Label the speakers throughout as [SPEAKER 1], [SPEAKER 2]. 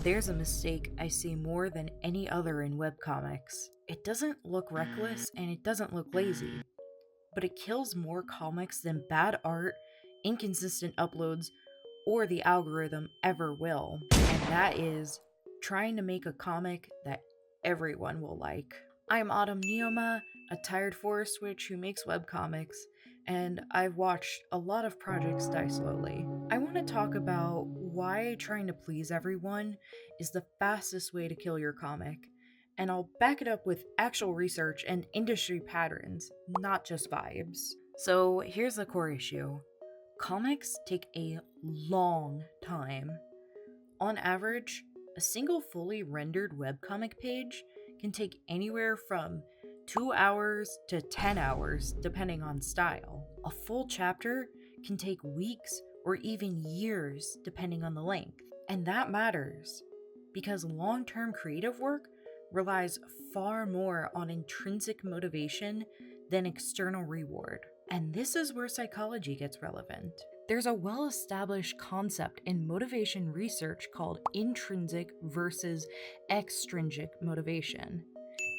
[SPEAKER 1] There's a mistake I see more than any other in webcomics. It doesn't look reckless and it doesn't look lazy, but it kills more comics than bad art, inconsistent uploads, or the algorithm ever will. And that is trying to make a comic that everyone will like. I'm Autumn Neoma, a tired forest witch who makes webcomics, and I've watched a lot of projects die slowly. I want to talk about why trying to please everyone is the fastest way to kill your comic, and I'll back it up with actual research and industry patterns, not just vibes. So here's the core issue. Comics take a long time. On average, a single fully rendered webcomic page can take anywhere from 2 hours to 10 hours, depending on style. A full chapter can take weeks or even years, depending on the length. And that matters, because long-term creative work relies far more on intrinsic motivation than external reward. And this is where psychology gets relevant. There's a well-established concept in motivation research called intrinsic versus extrinsic motivation.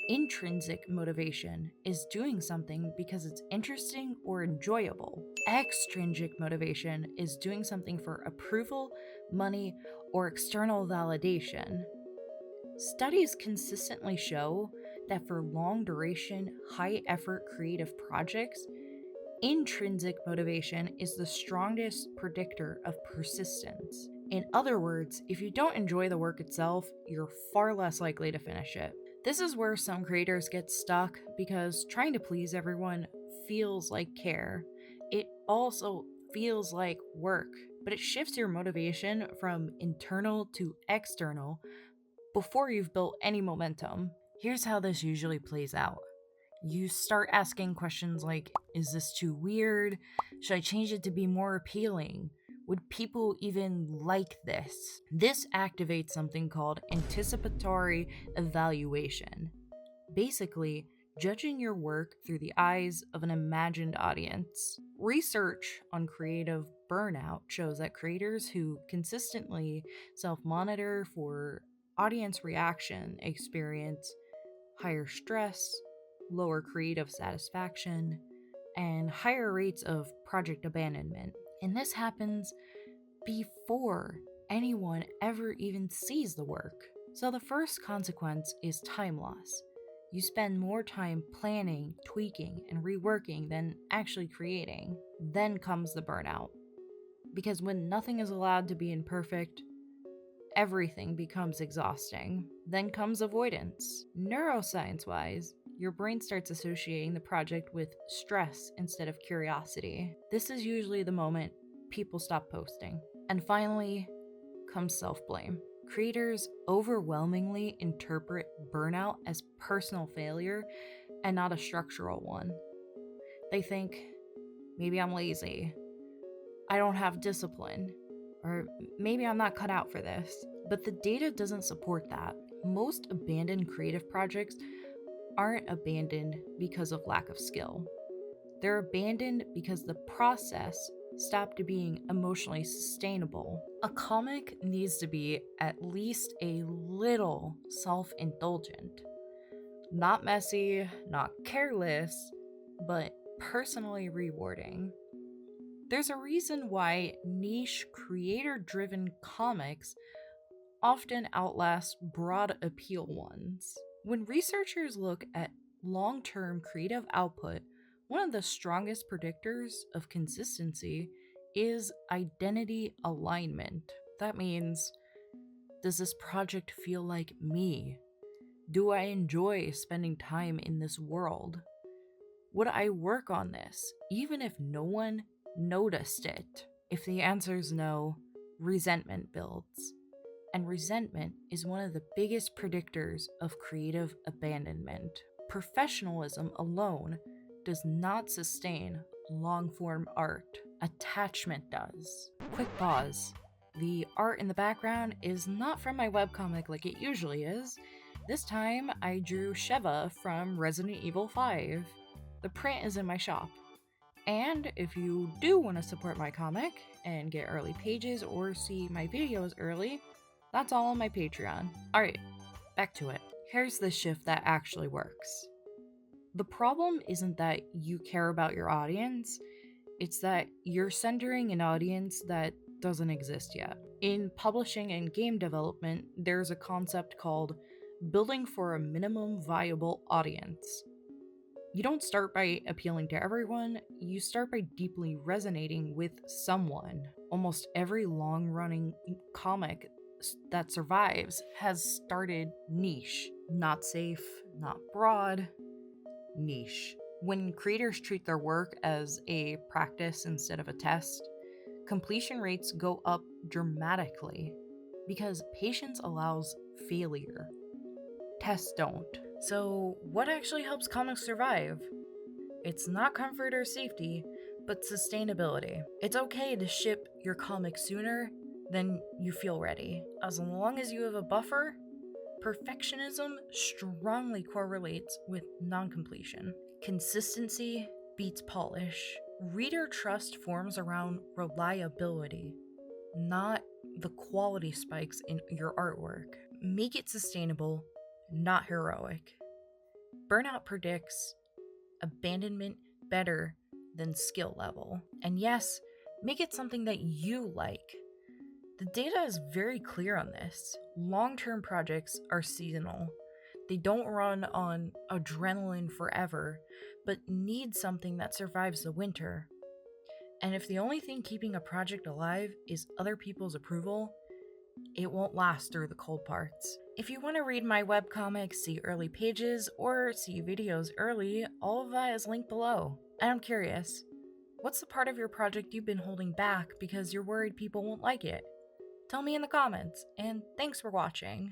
[SPEAKER 1] Intrinsic motivation is doing something because it's interesting or enjoyable. Extrinsic motivation is doing something for approval, money, or external validation. Studies consistently show that for long-duration, high-effort creative projects, intrinsic motivation is the strongest predictor of persistence. In other words, if you don't enjoy the work itself, you're far less likely to finish it. This is where some creators get stuck because trying to please everyone feels like care. It also feels like work, but it shifts your motivation from internal to external before you've built any momentum. Here's how this usually plays out. You start asking questions like, is this too weird? Should I change it to be more appealing? Would people even like this? This activates something called anticipatory evaluation. Basically, judging your work through the eyes of an imagined audience. Research on creative burnout shows that creators who consistently self-monitor for audience reaction experience higher stress, lower creative satisfaction, and higher rates of project abandonment. And this happens before anyone ever even sees the work. So the first consequence is time loss. You spend more time planning, tweaking, and reworking than actually creating. Then comes the burnout. Because when nothing is allowed to be imperfect, everything becomes exhausting. Then comes avoidance. Neuroscience-wise, your brain starts associating the project with stress instead of curiosity. This is usually the moment people stop posting. And finally comes self-blame. Creators overwhelmingly interpret burnout as personal failure and not a structural one. They think, maybe I'm lazy, I don't have discipline, or maybe I'm not cut out for this. But the data doesn't support that. Most abandoned creative projects aren't abandoned because of lack of skill. They're abandoned because the process stopped being emotionally sustainable. A comic needs to be at least a little self-indulgent. Not messy, not careless, but personally rewarding. There's a reason why niche, creator-driven comics often outlast broad appeal ones. When researchers look at long-term creative output, one of the strongest predictors of consistency is identity alignment. That means, does this project feel like me? Do I enjoy spending time in this world? Would I work on this, even if no one noticed it? If the answer is no, resentment builds. And resentment is one of the biggest predictors of creative abandonment. Professionalism alone does not sustain long-form art. Attachment does. Quick pause. The art in the background is not from my webcomic like it usually is. This time I drew Sheva from Resident Evil 5. The print is in my shop. And if you do want to support my comic and get early pages or see my videos early, That's all on my Patreon. Alright, back to it. Here's the shift that actually works. The problem isn't that you care about your audience, it's that you're centering an audience that doesn't exist yet. In publishing and game development, there's a concept called building for a minimum viable audience. You don't start by appealing to everyone, you start by deeply resonating with someone. Almost every long running comic that survives has started niche. Not safe, not broad, niche. When creators treat their work as a practice instead of a test, completion rates go up dramatically because patience allows failure. Tests don't. So, what actually helps comics survive? It's not comfort or safety, but sustainability. It's okay to ship your comic sooner than you feel ready. As long as you have a buffer, perfectionism strongly correlates with non-completion. Consistency beats polish. Reader trust forms around reliability, not the quality spikes in your artwork. Make it sustainable, not heroic. Burnout predicts abandonment better than skill level. And yes, make it something that you like. The data is very clear on this. Long-term projects are seasonal. They don't run on adrenaline forever, but need something that survives the winter. And if the only thing keeping a project alive is other people's approval, it won't last through the cold parts. If you want to read my webcomics, see early pages, or see videos early, all of that is linked below. And I'm curious, what's the part of your project you've been holding back because you're worried people won't like it? Tell me in the comments, and thanks for watching.